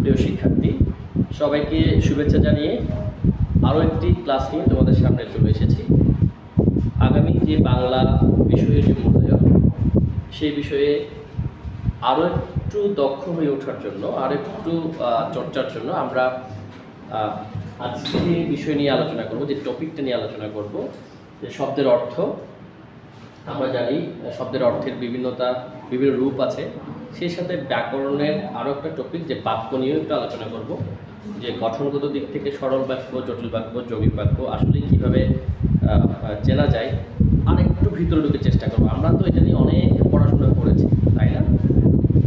প্রিয় শিক্ষার্থী, সবাইকে শুভেচ্ছা জানিয়ে আরও একটি ক্লাস নিয়ে তোমাদের সামনে চলে এসেছি। আগামী যে বাংলা বিষয়ের যে মূল্যায়ন, সেই বিষয়ে আরও একটু দক্ষ হয়ে ওঠার জন্য, আরও একটু চর্চার জন্য আমরা আজকে যে বিষয় নিয়ে আলোচনা করব, যে টপিকটা নিয়ে আলোচনা করব, যে শব্দের অর্থ। আমরা জানি শব্দের অর্থের বিভিন্ন রূপ আছে। সেই সাথে ব্যাকরণের আরও একটা টপিক, যে বাক্য নিয়েও একটু আলোচনা করব, যে গঠনগত দিক থেকে সরল বাক্য, জটিল বাক্য, যৌগিক বাক্য আসলে কীভাবে চেনা যায়, আর একটু ভিতরে ঢুকে চেষ্টা করবো। আমরা তো এটা নিয়ে অনেক পড়াশোনা করেছি, তাই না?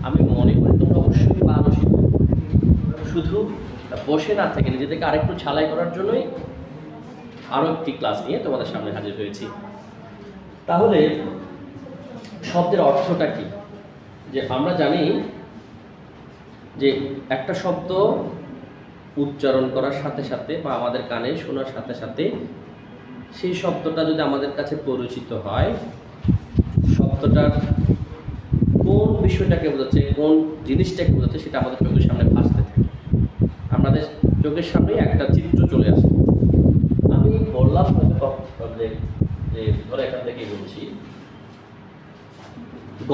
আমি মনে করি তোমরা অবশ্যই ভালো শিখো। শুধু বসে না থেকে নিজেদেরকে আরেকটু ঝালাই করার জন্যই আরও একটি ক্লাস নিয়ে তোমাদের সামনে হাজির হয়েছি। তাহলে শব্দের অর্থটা কি? যে আমরা জানি যে একটা শব্দ উচ্চারণ করার সাথে সাথে বা আমাদের কানে শোনার সাথে সাথে সেই শব্দটা যদি আমাদের কাছে পরিচিত হয়, শব্দটার কোন বিষয়টাকে বোঝাচ্ছে, কোন জিনিসটাকে বোঝাচ্ছে, সেটা আমাদের চোখের সামনে ভাসতে থাকে। আমাদের চোখের সামনে একটা চিত্র চলে আসে। আমি বললাম যে ধরে এখান থেকেই বলছি,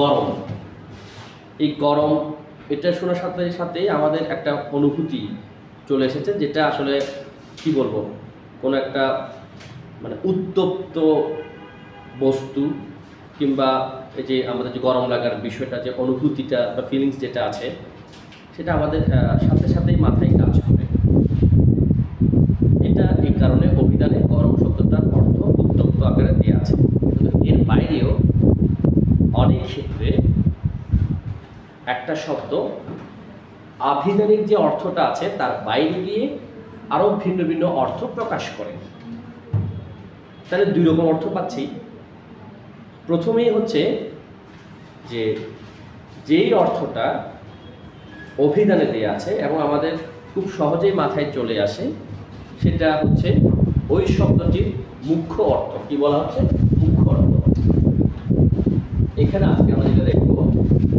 গরম। এই গরম, এটা শোনার সাথে সাথে আমাদের একটা অনুভূতি চলে এসেছে, যেটা আসলে কি বলবো, কোনো একটা মানে উত্তপ্ত বস্তু, কিংবা এই যে আমাদের যে গরম লাগার বিষয়টা, যে অনুভূতিটা বা ফিলিংস যেটা আছে, সেটা আমাদের সাথে সাথেই মাথায় কাজ করে। এটা এই কারণে অভিধানে গরম শব্দটার অর্থ উত্তপ্ত আকারে দেওয়া আছে। কিন্তু এর বাইরেও অনেক ক্ষেত্রে একটা শব্দ আভিধানিক যে অর্থটা আছে তার বাইরে গিয়ে আরও ভিন্ন ভিন্ন অর্থ প্রকাশ করে। তাহলে দুই রকম অর্থ পাচ্ছি। প্রথমেই হচ্ছে যে যেই অর্থটা অভিধানে দেওয়া আছে এবং আমাদের খুব সহজেই মাথায় চলে আসে, সেটা হচ্ছে ওই শব্দটির মুখ্য অর্থ। কি বলা হচ্ছে? মুখ্য অর্থ। এখানে আজকে আমরা যেটা দেখবো,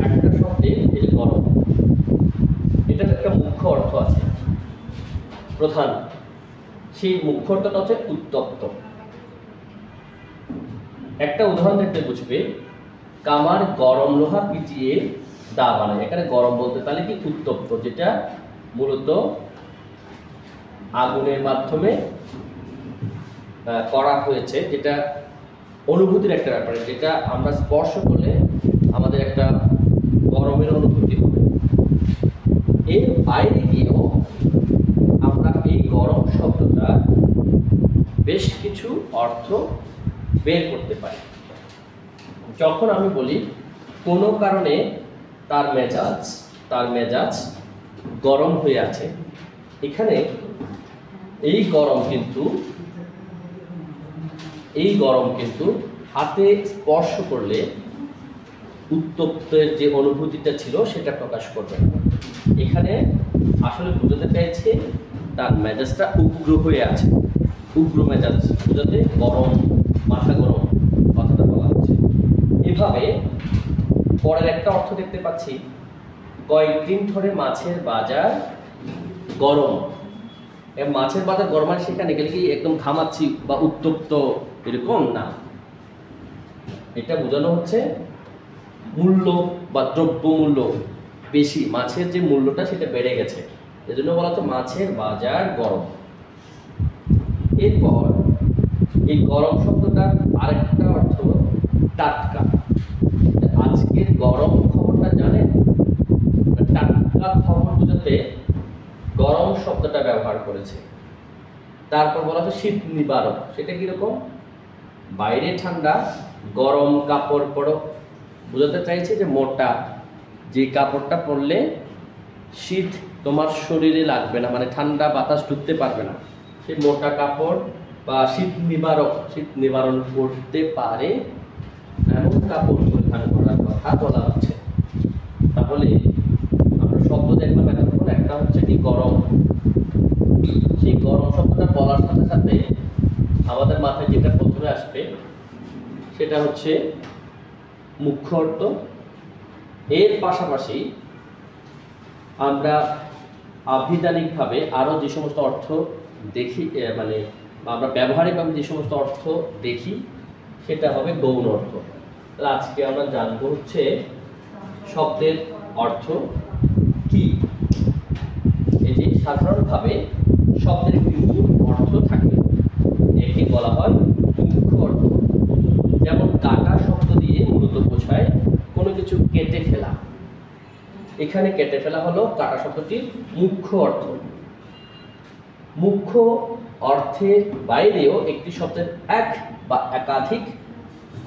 একটা শব্দে এই যে গরম, এটার একটা মুখ্য অর্থ আছে, প্রধান। সেই মুখ্য অর্থটা হচ্ছে উত্তপ্ত। একটা উদাহরণ দেখতে বুঝবে, কামার গরম লোহা পিটিয়ে দা বানায়। এখানে গরম বলতে তাহলে কি? উত্তপ্ত, যেটা মূলত আগুনের মাধ্যমে করা হয়েছে, যেটা অনুভূতির একটা ব্যাপার, যেটা আমরা স্পর্শ করলে আমাদের একটা গরমের অনুভূতি হবে। এর বাইরে গিয়েও আমরা এই গরম শব্দটা বেশ কিছু অর্থ বের করতে পারি। যখন আমি বলি কোনো কারণে তার মেজাজ গরম হয়ে আছে, এখানে এই গরম কিন্তু হাতে স্পর্শ করলে উত্তপ্তের যে অনুভূতিটা ছিল সেটা প্রকাশ করবে না। এখানে আসলে বোঝাতে চাইছে তার মেজাজটা উগ্র হয়ে আছে। উগ্র মেজাজ বোঝাতে গরম, মাথা গরম কথাটা বলা হচ্ছে। এভাবে পরের একটা অর্থ দেখতে পাচ্ছি, কয়েকদিন ধরে মাছের বাজার গরম। মাছের বাজার গরম মানে সেখানে গেলে কি একদম ঘামাচ্ছি বা উত্তপ্ত এরকম না। এটা বোঝানো হচ্ছে মূল্য বা দ্রব্য মূল্য বেশি, মাছের যে মূল্যটা সেটা বেড়ে গেছে, এজন্য বলা হচ্ছে মাছের বাজার গরম। এরপর এই গরম শব্দটার আরেকটা অর্থ টাটকা। আজকের গরম খবরটা জানেন? টাটকা খবর বোঝাতে গরম শব্দটা ব্যবহার করেছে। তারপর বলা হচ্ছে শীত নিবারক। সেটা কিরকম? বাইরে ঠান্ডা, গরম কাপড় পরো। বোঝাতে চাইছে যে মোটা, যে কাপড়টা পরলে শীত তোমার শরীরে লাগবে না, মানে ঠান্ডা বাতাস ঢুকতে পারবে না, সেই মোটা কাপড় বা শীত নিবারণ করতে পারে এমন কাপড় পরিধান করার কথা বলা হচ্ছে। তাহলে আমরা শব্দ দেখলাম এতক্ষণ, একটা হচ্ছে কি গরম। সেই গরম শব্দটা বলার সাথে সাথে আমাদের মাথায় যেটা প্রথমে আসবে সেটা হচ্ছে মুখ্য অর্থ। এর পাশাপাশি আমরা আভিধানিকভাবে আরও যে সমস্ত অর্থ দেখি, মানে আমরা ব্যবহারিকভাবে যে সমস্ত অর্থ দেখি সেটা হবে গৌণ অর্থ। তাহলে আজকে আমরা জানবো হচ্ছে শব্দের অর্থ কি। এই যে সাধারণভাবে শব্দের একটি মূল অর্থ থাকে, একে বলা হয় মুখ্য অর্থ। যেমন কাটা শব্দ দিয়ে মূলত বোঝায় কোনো কিছু কেটে ফেলা। এখানে কেটে ফেলা হলো কাটা শব্দটির মুখ্য অর্থ। মুখ্য অর্থের বাইরেও একটি শব্দের এক বা একাধিক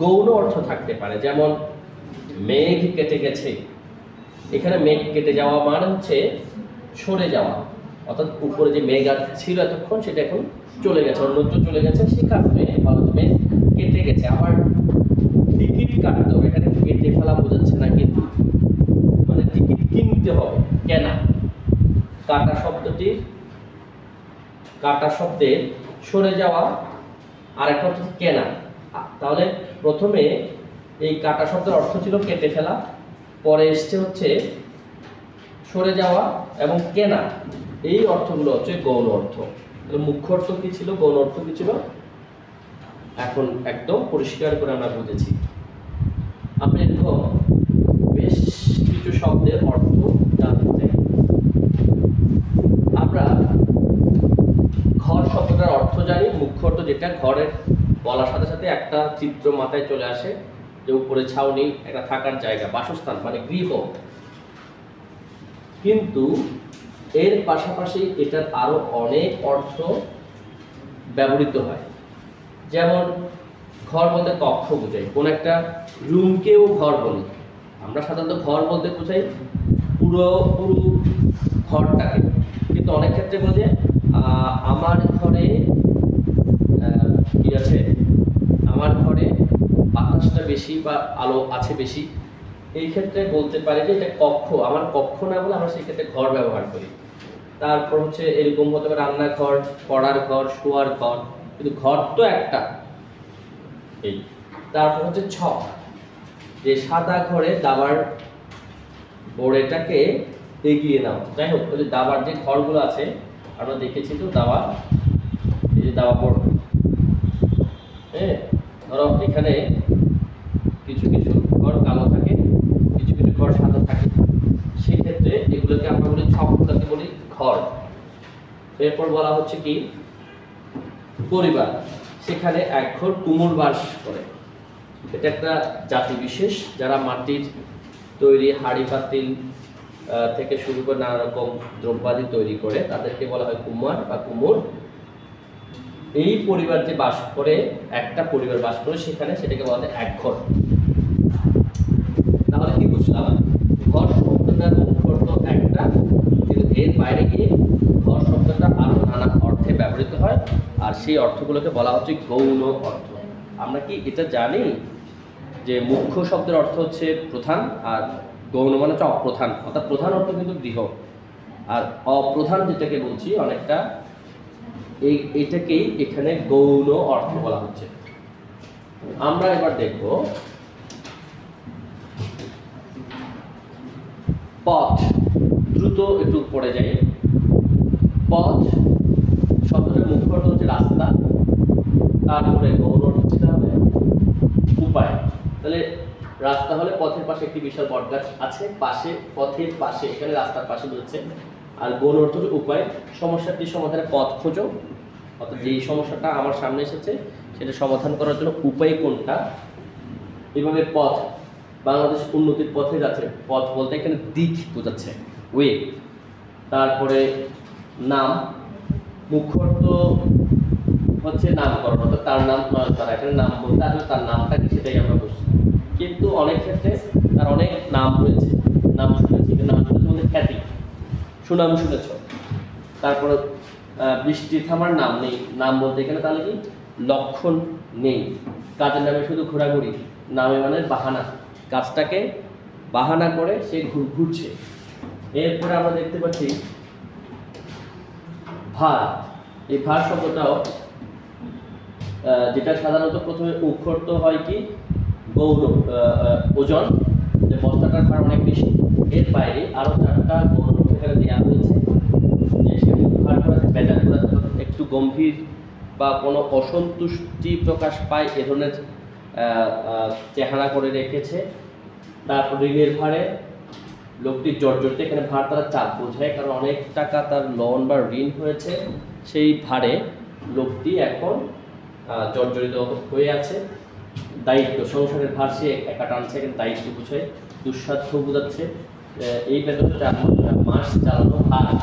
গৌণ অর্থ থাকতে পারে। যেমন মেঘ কেটে গেছে, এখানে মেঘ কেটে যাওয়া মানে হচ্ছে সরে যাওয়া, অর্থাৎ উপরে যে মেঘ ছিল এতক্ষণ সেটা এখন চলে গেছে, অন্যত্র চলে গেছে, সে কারণে মেঘ কেটে গেছে। আবার টিকিট কাটতে হবে, এখানে কেটে ফেলা বোঝাচ্ছে না, কিন্তু মানে টিকিট কিনতে হবে, কেনা। কাটা শব্দটির কাটা শব্দের সরে যাওয়া আর একটা অর্থ কেনা। তাহলে প্রথমে এই কাটা শব্দের অর্থ ছিল কেটে ফেলা, পরে এসছে হচ্ছে সরে যাওয়া এবং কেনা। এই অর্থগুলো হচ্ছে গৌণ অর্থ। তাহলে মুখ্য অর্থ কি ছিল, গৌণ অর্থ কি ছিল, এখন একদম পরিষ্কার করে আমরা বুঝেছি। আপনি এরকম বেশ কিছু শব্দের অর্থ জানতে চাই। আমরা ঘর শব্দটার অর্থ জানি, মুখ্য অর্থ যেটা ঘরের বলার সাথে সাথে একটা চিত্র মাথায় চলে আসে, যে উপরে ছাউনি, একটা থাকার জায়গা, বাসস্থান মানে গৃহ। কিন্তু এর পাশাপাশি এটার আরো অনেক অর্থ ব্যবহৃত হয়। যেমন ঘর বলতে কক্ষ বোঝায়, কোন একটা রুমকেও ঘর বলি। আমরা সাধারণত ঘর বলতে বোঝাই পুরো ঘরটাকে, কিন্তু অনেক ক্ষেত্রে বলে আমার ঘরে কি আছে, আমার ঘরে বাতাসটা বেশি বা আলো আছে বেশি, এই ক্ষেত্রে বলতে পারি যে এটা কক্ষ। আমার কক্ষ না বলে আমরা সেই ক্ষেত্রে ঘর ব্যবহার করি। তারপর হচ্ছে এরকম হতে পারে রান্নাঘর, পড়ার ঘর, শোয়ার ঘর, কিন্তু ঘর তো একটা। এই তারপর হচ্ছে ছক, যে সাদা ঘরে দাবার বোড়েটাকে এগিয়ে নাও। যাই হোক, ওই যে দাবার যে ঘরগুলো আছে আমরা দেখেছি তো, দাবা, এই যে দাবা বোর্ড, হ্যাঁ, ধরো এখানে কিছু কিছু ঘর কালো থাকে, কিছু কিছু ঘর সাদা থাকে, সেক্ষেত্রে এগুলোকে আমরা বলি ছকগুলোকে বলি ঘর। এরপর বলা হচ্ছে কি পরিবার, সেখানে এক ঘর কুমোর বাস করে। এটা একটা জাতি বিশেষ যারা মাটির তৈরি হাঁড়ি পাতিল থেকে শুরু করে নানা রকম দ্রব্যাদি তৈরি করে, তাদেরকে বলা হয় কুমার বা কুমোর। এই পরিবার যে বাস করে, একটা পরিবার বাস করে সেখানে, সেটাকে বলা হয় এক ঘর। তাহলে কি বুঝলাম, ঘর শব্দটার মুখ্য অর্থ একটা, কিন্তু এর বাইরে গিয়ে ঘর শব্দটা আরো নানা অর্থে ব্যবহৃত হয়, আর সেই অর্থগুলোকে বলা হচ্ছে গৌণ অর্থ। আমরা কি এটা জানি যে মুখ্য শব্দের অর্থ হচ্ছে প্রধান, আর গৌণ মানে হচ্ছে অপ্রধান, অর্থাৎ প্রধান অর্থ কিন্তু গৃহ, আর অপ্রধান যেটাকে বলছি অনেকটা, এটাকেই এখানে গৌণ অর্থ বলা হচ্ছে। আমরা এবার দেখব পথ। দ্রুত একটু পড়ে যাই। পথ শব্দটার মুখ্য অর্থ হচ্ছে রাস্তা, তারপরে গৌণ অর্থ হচ্ছে হবে উপায়। তাহলে রাস্তা হলে পথের পাশে একটি বিশাল বটগাছ আছে, পাশে পথের পাশে, এখানে রাস্তার পাশে বলছে। আর গৌণ অর্থ হচ্ছে উপায়। সমস্যাটির সমাধানে পথ খোঁজো, অর্থাৎ যেই সমস্যাটা আমার সামনে এসেছে সেটা সমাধান করার জন্য উপায় কোনটা। এইভাবে পথ, বাংলাদেশ উন্নতির পথে যাচ্ছে, পথ বলতে এখানে দিক বোঝাচ্ছে, ওয়ে। তারপরে নাম, মুখ্য অর্থ হচ্ছে নামকরণ, অর্থাৎ তার নাম তারা, এখানে নাম বলতে আসলে তার নামটা কি সেটাই আমরা বুঝছি। কিন্তু অনেক ক্ষেত্রে তার অনেক নাম রয়েছে, নাম শুনেছি, নাম শুনেছি বলতে খ্যাতি, সুনাম শুনেছ। তারপরে বৃষ্টি থামার নাম নেই, নাম বলতে এখানে তাহলে কি লক্ষণ নেই। কাজের নামে শুধু ঘোরাঘুরি, নামে মানে বাহানা, কাজটাকে বাহানা করে সে ঘুরছে। এরপরে আমরা দেখতে পাচ্ছি ভার। এই ভার শব্দটাও যেটা সাধারণত প্রথমে উৎকর্ত হয় কি গৌণ ওজন, যে বস্তাটার ভার অনেক বেশি। এর বাইরে আরো চারটা গৌণ এখানে দেওয়া হয়েছে। গম্ভীর বা কোনো অসন্তুষ্টি প্রকাশ পায় এ ধরনের চেহারা করে রেখেছে। তারপর ঋণের ভারে লোকটি জর্জরিত, এখানে ভার তারা চাপ বোঝায়, কারণ অনেক টাকা তার লোন বা ঋণ হয়েছে, সেই ভারে লোকটি এখন জর্জরিত হয়ে আছে। দায়িত্ব, সংসারের ভার সে একা টানছে, এখানে দায়িত্ব বোঝায়। দুঃসাধ্য বোঝাচ্ছে এই বেতন 4 মাস চালানো ভার।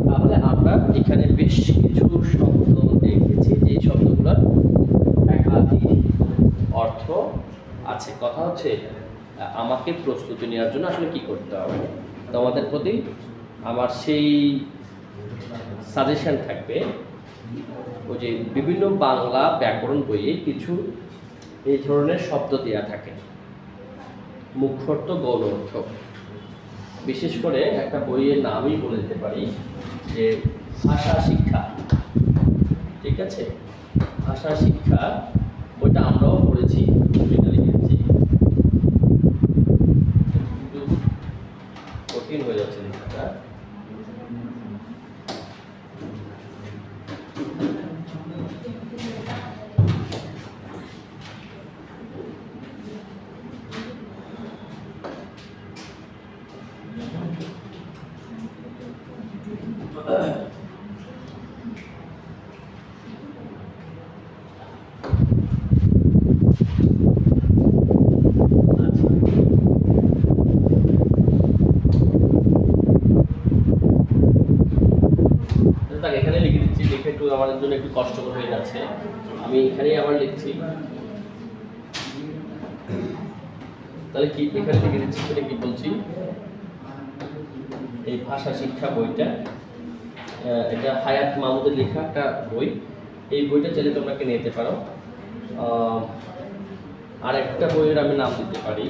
তাহলে আমরা এখানে বেশ কিছু শব্দ দেখেছি, যে শব্দগুলোর একাধিক অর্থ আছে। কথা হচ্ছে আমাকে প্রস্তুতি নেওয়ার জন্য আসলে কি করতে হবে। তোমাদের প্রতি আমার সেই সাজেশন থাকবে, ওই যে বিভিন্ন বাংলা ব্যাকরণ বইয়ে কিছু এই ধরনের শব্দ দেওয়া থাকে, মুখ্য অর্থ, গৌণ অর্থ। বিশেষ করে একটা বইয়ের নামই বলে দিতে পারি, যে ভাষা শিক্ষা। ঠিক আছে, ভাষা শিক্ষা বইটা আমরাও পড়েছি, এটা লিখেছি, একটু কঠিন হয়ে যাচ্ছে লেখাটা। এখানে লিখে দিচ্ছি, লিখে একটু আমাদের জন্য একটু কষ্টকর হয়ে যাচ্ছে, আমি এখানেই আবার লিখছি। তাহলে কি এখানে লিখে দিচ্ছি, সেটা কি বলছি, এই ভাষা শিক্ষা বইটা, এটা হায়াত মাহমুদের লেখা একটা বই। এই বইটা চাইলে তোমরা কিনে নিতে পারো। আর একটা বইয়ের আমি নাম দিতে পারি,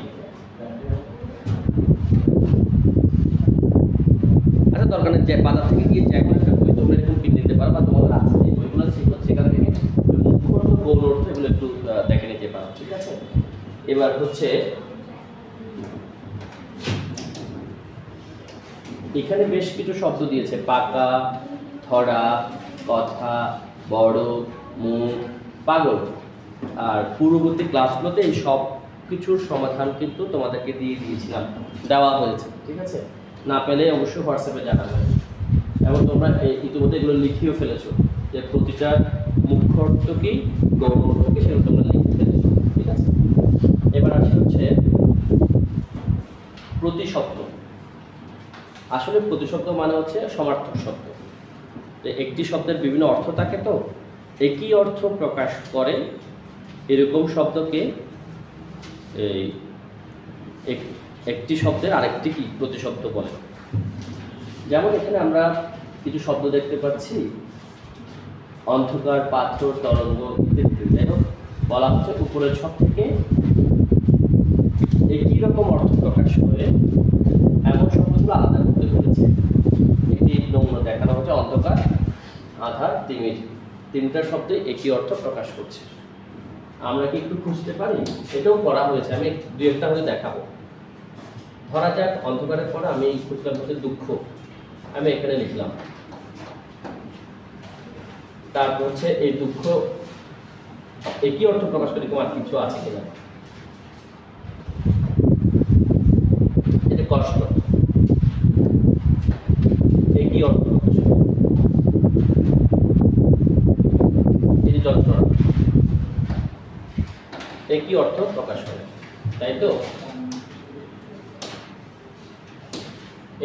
আচ্ছা দরকার নেই, যে বাজার থেকে গিয়ে যে কোনো একটা বই তোমরা এরকম কিনে নিতে পারো, বা তোমাদের আছে এই বইগুলো সেখান থেকে মুখ্য অর্থ, গৌণ অর্থ এগুলো একটু দেখে নিতে পারো। ঠিক আছে, এবার হচ্ছে এখানে বেশ কিছু শব্দ দিয়েছে, পাকা, ধরা, কথা, বড়, মুখ, পাগল। আর পূর্ববর্তী ক্লাসগুলোতে এই সব কিছুর সমাধান কিন্তু তোমাদেরকে দিয়ে দিয়েছিলাম, দেওয়া হয়েছে। ঠিক আছে, না পেলে অবশ্যই হোয়াটসঅ্যাপে জানাবে, এবং তোমরা ইতিমধ্যে এগুলো লিখিয়েও ফেলেছো, যে প্রতিটা মুখ্য অর্থ কি, গৌণ অর্থ কি, সেগুলো তোমরা লিখে ফেলেছো। ঠিক আছে, এবার আসে হচ্ছে প্রতিশব্দ। আসলে প্রতিশব্দ মানে হচ্ছে সমার্থক শব্দ। একটি শব্দের বিভিন্ন অর্থ থাকে, তো একই অর্থ প্রকাশ করে এরকম শব্দকে এই একটি শব্দের আরেকটি কি প্রতিশব্দ বলে। যেমন এখানে আমরা কিছু শব্দ দেখতে পাচ্ছি, অন্ধকার, পাথর, তরঙ্গ ইত্যাদি। যাই হোক, বলা হচ্ছে উপরের ছক থেকে একই রকম অর্থ প্রকাশ করে এমন শব্দগুলো আলাদা করতে বলেছে। একটি নমুনা দেখানো হচ্ছে, অন্ধকার, আধার, তিমির, তিনটা শব্দে একই অর্থ প্রকাশ করছে। আমরা কি একটু খুঁজতে পারি? এটাও করা হয়েছে, আমি দুই একটা হলে দেখাবো। ধরা যাক অন্ধকারের পরে আমি খুঁজলাম হচ্ছে দুঃখ, আমি এখানে লিখলাম। তারপর হচ্ছে এই দুঃখ একই অর্থ প্রকাশ করে তোমার কিছু আছে কিনা, এটা কষ্ট, একই অর্থ প্রকাশ করে। এই যন্ত্রণা একই অর্থ প্রকাশ করে, তাই তো?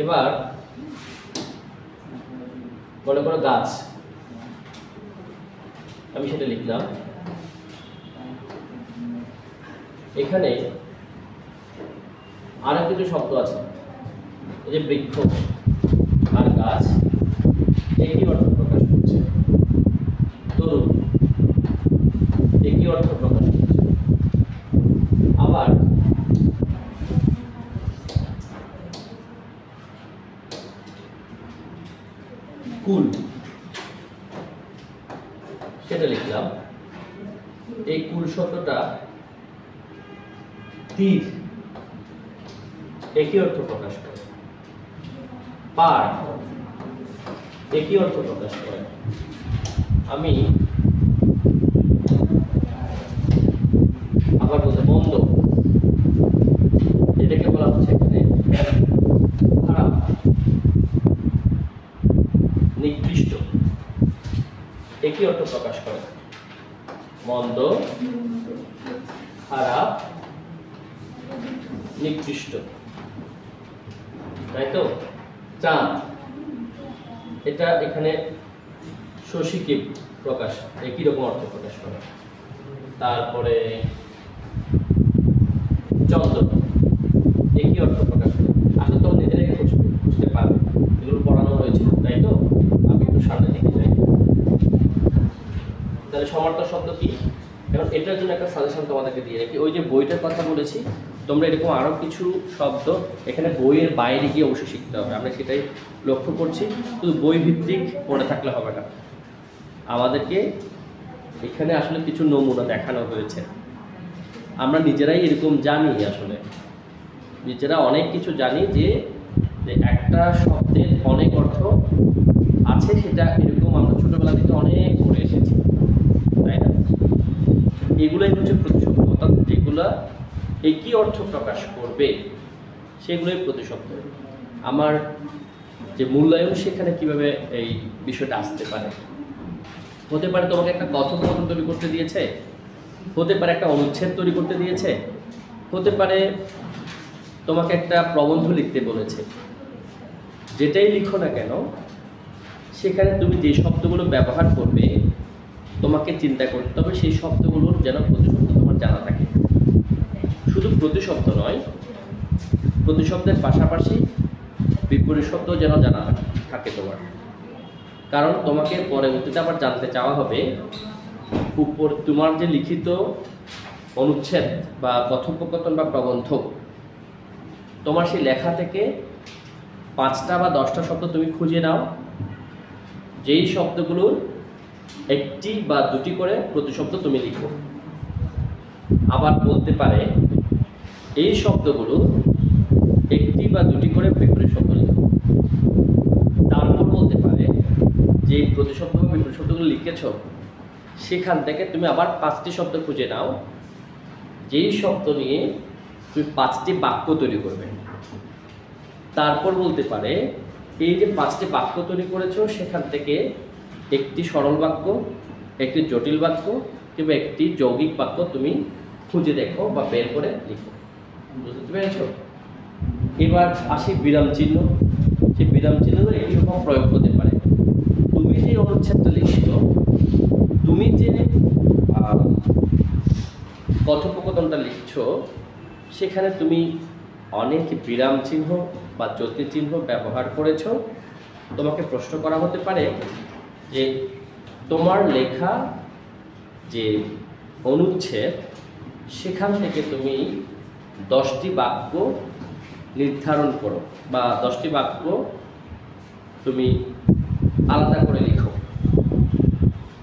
এবার মনে করো গাছ, আমি সেটা লিখলাম। এখানে আরো কিছু শব্দ আছে, এই যে বৃক্ষ আর গাছ একই অর্থ প্রকাশ করছে, তরুণ একই অর্থ প্রকাশ করছে। আবার কুল, সেটা লিখলাম। এই কুল শব্দটা তীর একই অর্থ প্রকাশ করে, পার একই অর্থ প্রকাশ করে। আমি আবার বলতে মন্দ, এটাকে বলা হচ্ছে এখানে খারাপ, নিকৃষ্ট, একই অর্থ প্রকাশ করে। মন্দ, খারাপ, নিকৃষ্ট, তাই তো? চাঁদ, এটা এখানে শশীকে প্রকাশ, একই রকম অর্থ প্রকাশ করে। তারপরে চন্দ্র, একই অর্থ প্রকাশ করে। আসলে তোমরা নিজেরাই বুঝতে পারবে, এগুলো পড়ানো হয়েছে, তাই তো? আমি একটু সামনে দিকে যাই। তাহলে সমার্থক শব্দ কি? এখন এটার জন্য একটা সাজেশন তোমাদেরকে দিয়ে রাখি। ওই যে বইটার কথা বলেছি, তোমরা এরকম আরো কিছু শব্দ এখানে বইয়ের বাইরে গিয়ে অবশ্যই শিখতে হবে। আমরা সেটাই লক্ষ্য করছি, শুধু বই ভিত্তিক পড়ে থাকলে হবে না। আমাদেরকে এখানে আসলে কিছু নমুনা দেখানো হয়েছে। আমরা নিজেরাই এরকম জানি, আসলে নিজেরা অনেক কিছু জানি যে একটা শব্দের অনেক অর্থ আছে, সেটা এরকম আমরা ছোটবেলা থেকে অনেক পড়ে এসেছি, তাই না? এগুলোই হচ্ছে প্রতিশব্দ, অর্থাৎ যেগুলা একই অর্থ প্রকাশ করবে সেগুলোই প্রতিশব্দ। আমার যে মূল্যায়ন, সেখানে কিভাবে এই বিষয়টা আসতে পারে? হতে পারে তোমাকে একটা কথোপকথন তৈরি করতে দিয়েছে, হতে পারে একটা অনুচ্ছেদ তৈরি করতে দিয়েছে, হতে পারে তোমাকে একটা প্রবন্ধ লিখতে বলেছে। যেটাই লিখো না কেন, সেখানে তুমি যে শব্দগুলো ব্যবহার করবে তোমাকে চিন্তা করতে হবে সেই শব্দগুলোর যেন প্রতিশব্দ তোমার জানা থাকে। শুধু প্রতিশব্দ নয়, প্রতিশব্দের পাশাপাশি বিপরীত শব্দ যেন জানা থাকে তোমার। কারণ তোমাকে পরবর্তীতে আবার জানতে চাওয়া হবে উপর তোমার যে লিখিত অনুচ্ছেদ বা কথোপকথন বা প্রবন্ধ, তোমার সেই লেখা থেকে 5টা বা 10টা শব্দ তুমি খুঁজে নাও, যেই শব্দগুলোর 1টি বা 2টি করে প্রতিশব্দ তুমি লিখো। আবার বলতে পারে এই শব্দগুলো 1টি বা 2টি করে বিপরীত শব্দ লিখো। তারপর বলতে পারে যে প্রতিশব্দ বা বিপরীত শব্দগুলো লিখেছ, সেখান থেকে তুমি আবার 5টি শব্দ খুঁজে নাও, যেই শব্দ নিয়ে তুমি 5টি বাক্য তৈরি করবে। তারপর বলতে পারে এই যে 5টি বাক্য তৈরি করেছো, সেখান থেকে একটি সরল বাক্য, একটি জটিল বাক্য কিংবা একটি যৌগিক বাক্য তুমি খুঁজে দেখো বা বের করে লিখো। বুঝতে পেরেছো? এবার আসি বিরাম চিহ্ন। সেই বিরাম চিহ্নগুলো এই রকম প্রয়োগ হতে পারে। তুমি যে অনুচ্ছেদটা লিখছো, তুমি যে কথোপকথনটা লিখছো, সেখানে তুমি অনেক বিরাম চিহ্ন বা জ্যোতি চিহ্ন ব্যবহার করেছো। তোমাকে প্রশ্ন করা হতে পারে যে তোমার লেখা যে অনুচ্ছেদ, সেখান থেকে তুমি 10টি বাক্য নির্ধারণ করো বা 10টি বাক্য তুমি আলাদা করে লিখো।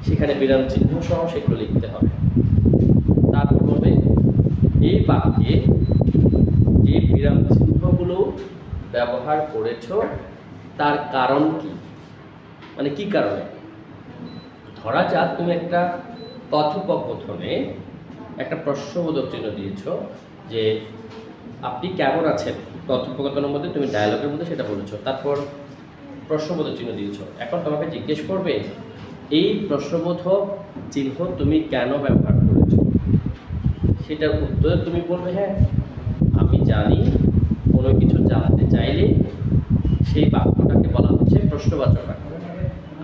সেখানে বিরাম চিহ্ন সহ সেগুলো লিখতে হবে। তারপর বলবে এই বাক্যে যে বিরাম চিহ্নগুলো ব্যবহার করেছ তার কারণ কি, মানে কি কারণে। ধরা যাক তুমি একটা কথোপকথনে একটা প্রশ্নবোধক চিহ্ন দিয়েছ যে আপনি কেমন আছেন, কথোপকথনের মধ্যে তুমি ডায়ালগের মধ্যে সেটা বলেছো, তারপর প্রশ্নবোধক চিহ্ন দিয়েছ। এখন তোমাকে জিজ্ঞেস করবে এই প্রশ্নবোধক চিহ্ন তুমি কেন ব্যবহার করেছো। সেটার উত্তরে তুমি বলবে হ্যাঁ আমি জানি, কোনো কিছু জানতে চাইলে সেই বাক্যটাকে বলা হচ্ছে প্রশ্নবাচক বাক্য।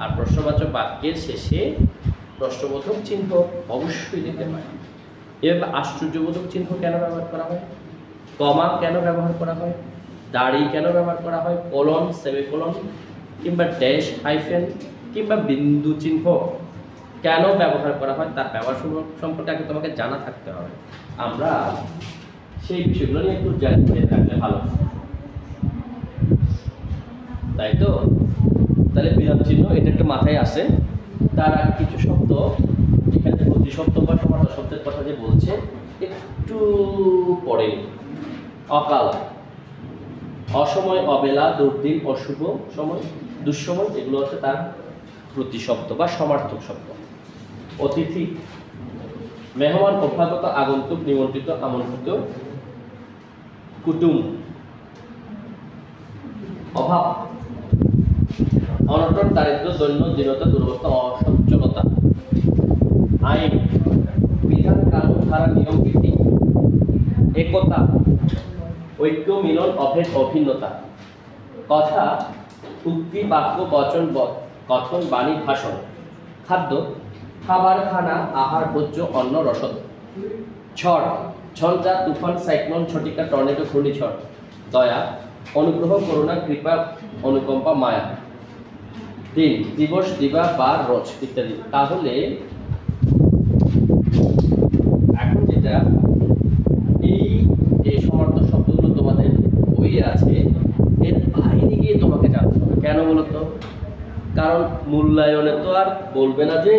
আর প্রশ্নবাচক বাক্যের শেষে প্রশ্নবোধক চিহ্ন অবশ্যই দিতে হয়। এবার আশ্চর্যবোধক চিহ্ন কেন ব্যবহার করা হয়, কমা কেন ব্যবহার করা হয়, দাড়ি কেন ব্যবহার করা হয়, কোলন, সেমিকোলন কিংবা ড্যাশ, হাইফেন কিংবা বিন্দু চিহ্ন কেন ব্যবহার করা হয়, তার ব্যবহার সম্পর্কে আগে তোমাকে জানা থাকতে হবে। আমরা সেই বিষয়গুলো নিয়ে একটু জেনে রাখলে ভালো, তাই তো? তাহলে বিরাম চিহ্ন এটা একটা মাথায় আসে। তার আগে কিছু শব্দ এখানে প্রতিশব্দ বা সমার্থক শব্দের কথা যে বলছে একটু পরে। অকাল, অসময়, অবেলা, দুর্দিন, অশুভ সময়, দুঃসময়, এগুলো হচ্ছে তার প্রতিশব্দ বা সমার্থক শব্দ। অতিথি, মেহমান, অভ্যাগত, আগন্তুক, নিমন্ত্রিত, আমন্ত্রিত। কুটুম, অভাব, অনটন, দারিদ্র, দৈন্য, দীনতা, দুরবস্থা, অসচ্ছলতা। আইন, বিধান, কানুন, ধারা, নিয়ম, বিধি। একতা, ঐক্য, মিলন, অভেদ, অভিন্নতা। কথা, উক্তি, বাক্য, বচন, কথন, বাণী, ভাষণ। খাদ্য, খাবার, খানা, আহার, ভোজ্য, অন্ন, রসদ। ঝড়, ঝঞ্ঝা, তুফান, সাইক্লোন, ঝটিকা, টর্নেডো, ঘূর্ণিঝড়। দয়া, অনুগ্রহ, করুণা, কৃপা, অনুকম্পা, মায়া। দিন, দিবস, দিবা, বার, রোজ ইত্যাদি। তাহলে এখন যেটা এই যে সমার্থক শব্দগুলো তোমাদের বইয়ে আছে, এর বাইরে গিয়ে তোমাকে জানতে হবে। কেন বলতো? কারণ মূল্যায়নে তো আর বলবে না যে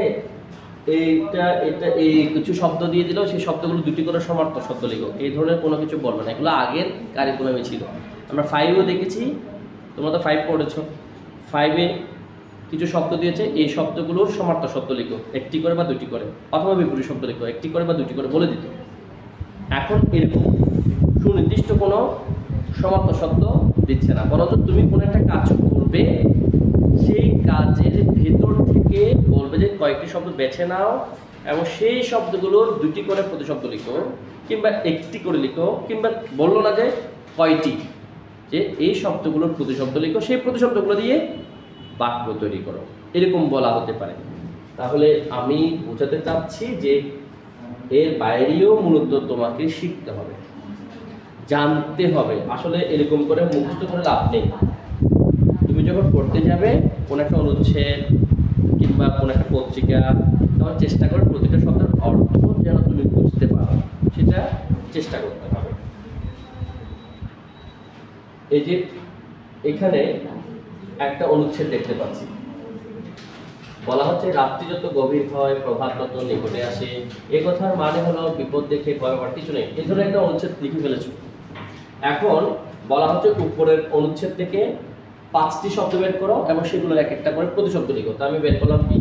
এইটা এটা এই কিছু শব্দ দিয়ে দিলেও সেই শব্দগুলো দুটি করে সমার্থক শব্দ লিখো, এই ধরনের কোনো কিছু বলবে না। এগুলো আগের কারিকুলামে ছিল। আমরা 5-এও দেখেছি, তোমরা তো 5 পড়েছো। 5-এ কিছু শব্দ দিয়েছে, এই শব্দগুলোর সমার্থক শব্দ লিখো, একটি করে বা দুটি করে, অথবা বিপরীত শব্দ লিখো, একটি করে বা দুটি করে বলে দিত। এখন এরকম সুনির্দিষ্ট কোনো সমার্থক শব্দ দিচ্ছে না, বরঞ্চ তুমি কোনো একটা কাজ করবে, সেই কাজের ভেতর থেকে বলবে যে কয়েকটি শব্দ বেছে নাও এবং সেই শব্দগুলোর দুটি করে প্রতিশব্দ লিখো, কিংবা একটি করে লিখো, কিংবা বললো না যে কয়টি, যে এই শব্দগুলোর প্রতিশব্দ লিখো, সেই প্রতিশব্দগুলো দিয়ে বাক্য তৈরি করো, এরকম বলা হতে পারে। তাহলে আমি বোঝাতে চাচ্ছি যে এর বাইরেও মূলত তোমাকে শিখতে হবে, জানতে হবে। আসলে এরকম করে মুখস্থ করে লাভ নেই। তুমি যখন পড়তে যাবে কোনো একটা অনুচ্ছেদ কিংবা কোনো একটা পত্রিকা, তখন চেষ্টা করে প্রতিটা শব্দের অর্থ যেন তুমি বুঝতে পারো, সেটা চেষ্টা করতে হবে। এই যে এখানে একটা অনুচ্ছেদ দেখতে পাচ্ছি, বলা হচ্ছে রাত্রি যত গভীর হয় প্রভাত তত নিকটে আসে। এ কথার মানে হলো বিপদ দেখে ভয় পাওয়ার কিছু নেই। এই ধরনের একটা অনুচ্ছেদ লিখে ফেলেছো। এখন বলা হচ্ছে উপরের অনুচ্ছেদ থেকে 5টি শব্দ বের করো এবং সেগুলোর এক একটা করে প্রতিশব্দ লিখো। তা আমি বের করলাম কি,